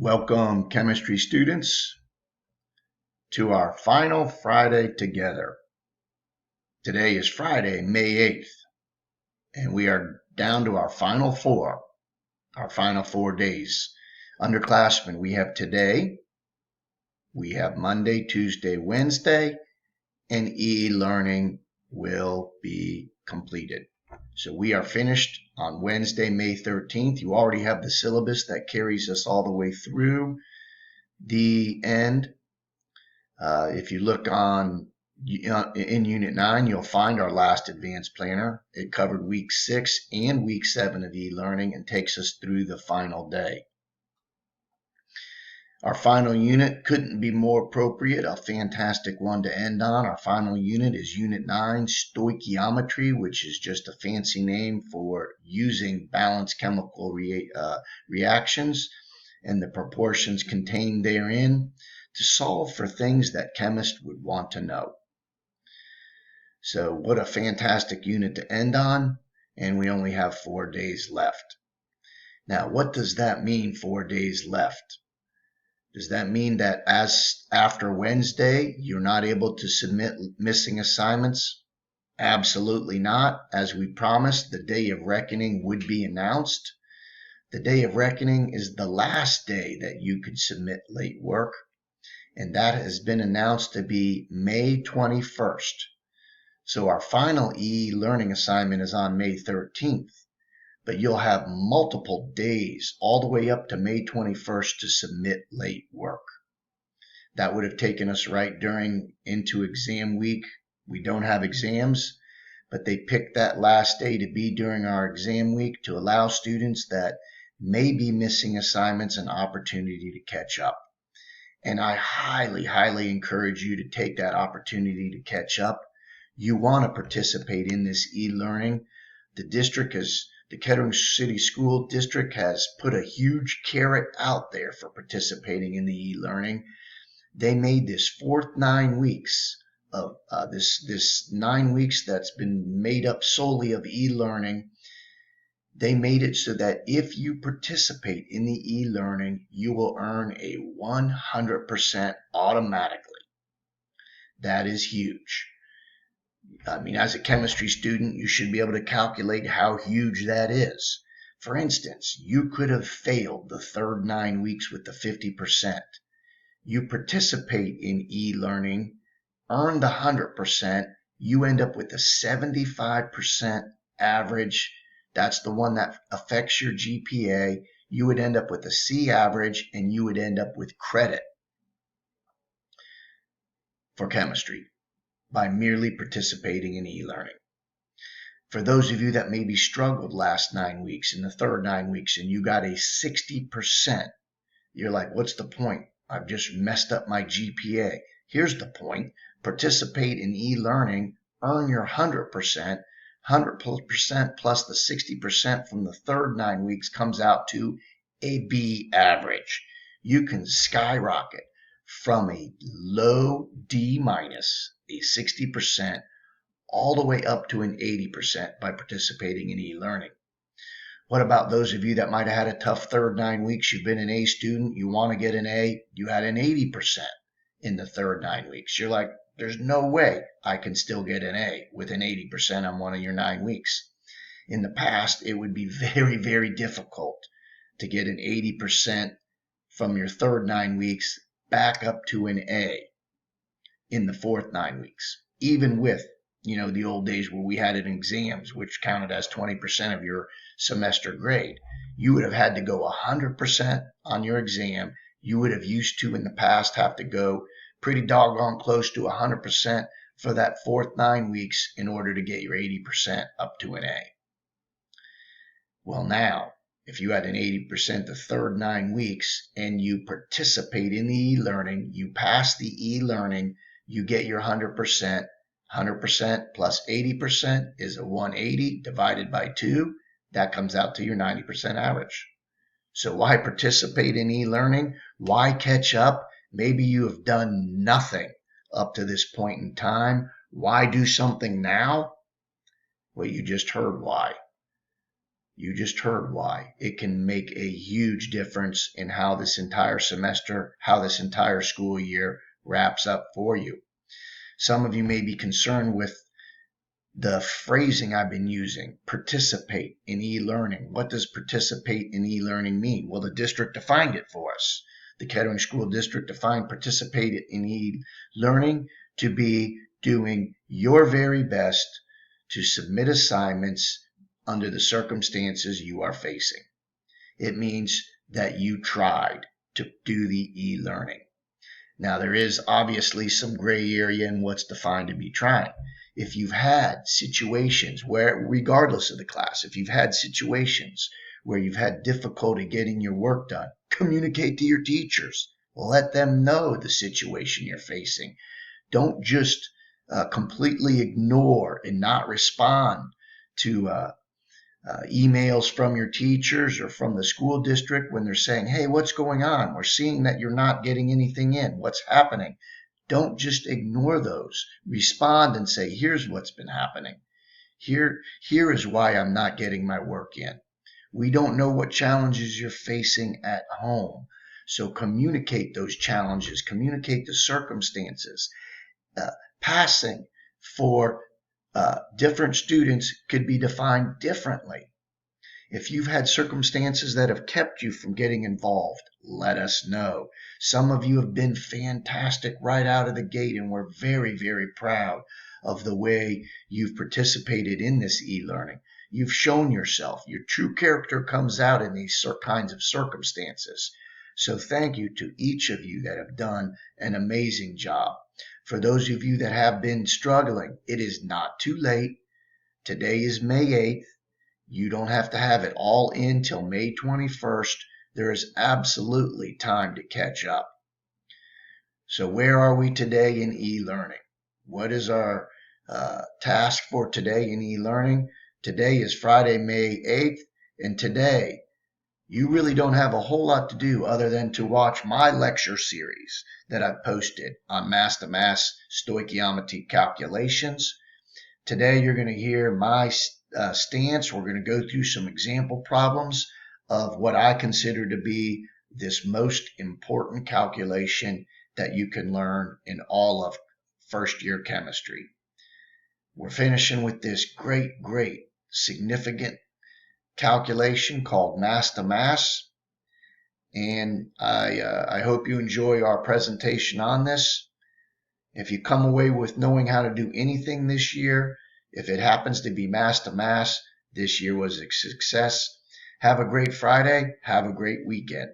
Welcome, chemistry students, to our final Friday together. Today is Friday, May 8th, and we are down to our final four days. Underclassmen, we have today, we have Monday, Tuesday, Wednesday, and e-learning will be completed. So we are finished on Wednesday, May 13th. You already have the syllabus that carries us all the way through the end. If you look in Unit 9, you'll find our last advanced planner. It covered week 6 and week 7 of e-learning and takes us through the final day. Our final unit couldn't be more appropriate, a fantastic one to end on. Our final unit is Unit 9, Stoichiometry, which is just a fancy name for using balanced chemical reactions and the proportions contained therein to solve for things that chemists would want to know. So what a fantastic unit to end on, and we only have 4 days left. Now, what does that mean, 4 days left? Does that mean that as after Wednesday, you're not able to submit missing assignments? Absolutely not. As we promised, the day of reckoning would be announced. The day of reckoning is the last day that you could submit late work, and that has been announced to be May 21st. So our final e-learning assignment is on May 13th. But you'll have multiple days all the way up to May 21st to submit late work. That would have taken us right into exam week. We don't have exams, but they picked that last day to be during our exam week to allow students that may be missing assignments an opportunity to catch up. And I highly, highly encourage you to take that opportunity to catch up. You want to participate in this e-learning. The Kettering City School District has put a huge carrot out there for participating in the e-learning. They made this fourth 9 weeks of this 9 weeks that's been made up solely of e-learning. They made it so that if you participate in the e-learning, you will earn a 100% automatically. That is huge. I mean, as a chemistry student, you should be able to calculate how huge that is. For instance, you could have failed the third 9 weeks with the 50%. You participate in e-learning, earn the 100%, you end up with a 75% average. That's the one that affects your GPA. You would end up with a C average, and you would end up with credit for chemistry by merely participating in e-learning. For those of you that maybe struggled last 9 weeks in the third 9 weeks and you got a 60%, you're like, what's the point? I've just messed up my GPA. Here's the point. Participate in e-learning, earn your 100%. 100% plus the 60% from the third 9 weeks comes out to a B average. You can skyrocket from a low D minus, a 60%, all the way up to an 80% by participating in e-learning. What about those of you that might have had a tough third 9 weeks? You've been an A student, you want to get an A, you had an 80% in the third 9 weeks. You're like, there's no way I can still get an A with an 80% on one of your 9 weeks. In the past, it would be very, very difficult to get an 80% from your third 9 weeks back up to an A in the fourth 9 weeks, even with, the old days where we had it in exams, which counted as 20% of your semester grade. You would have had to go 100% on your exam. You would have used to in the past have to go pretty doggone close to 100% for that fourth 9 weeks in order to get your 80% up to an A. Well, now, if you had an 80% the third 9 weeks and you participate in the e-learning, you pass the e-learning, you get your 100%. 100% plus 80% is a 180 divided by 2. That comes out to your 90% average. So why participate in e-learning? Why catch up? Maybe you have done nothing up to this point in time. Why do something now? Well, you just heard why. You just heard why. It can make a huge difference in how this entire semester, how this entire school year wraps up for you. Some of you may be concerned with the phrasing I've been using, participate in e-learning. What does participate in e-learning mean? Well, the district defined it for us. The Kettering School District defined participate in e-learning to be doing your very best to submit assignments under the circumstances you are facing. It means that you tried to do the e-learning. Now, there is obviously some gray area in what's defined to be trying. If you've had situations where, regardless of the class, if you've had situations where you've had difficulty getting your work done, communicate to your teachers. Let them know the situation you're facing. Don't just completely ignore and not respond to emails from your teachers or from the school district when they're saying, hey, what's going on? We're seeing that you're not getting anything in. What's happening? Don't just ignore those. Respond and say, here's what's been happening. Here is why I'm not getting my work in. We don't know what challenges you're facing at home. So communicate those challenges, communicate the circumstances. Passing for different students could be defined differently. If you've had circumstances that have kept you from getting involved, let us know. Some of you have been fantastic right out of the gate, and we're very, very proud of the way you've participated in this e-learning. You've shown yourself. Your true character comes out in these kinds of circumstances. So thank you to each of you that have done an amazing job. For those of you that have been struggling, it is not too late. Today is May 8th. You don't have to have it all in till May 21st. There is absolutely time to catch up. So where are we today in e-learning? What is our task for today in e-learning? Today is Friday, May 8th, and today you really don't have a whole lot to do other than to watch my lecture series that I've posted on mass-to-mass stoichiometry calculations. Today you're going to hear my stance. We're going to go through some example problems of what I consider to be this most important calculation that you can learn in all of first year chemistry. We're finishing with this great, significant calculation called mass to mass. And I hope you enjoy our presentation on this. If you come away with knowing how to do anything this year, if it happens to be mass to mass, this year was a success. Have a great Friday. Have a great weekend.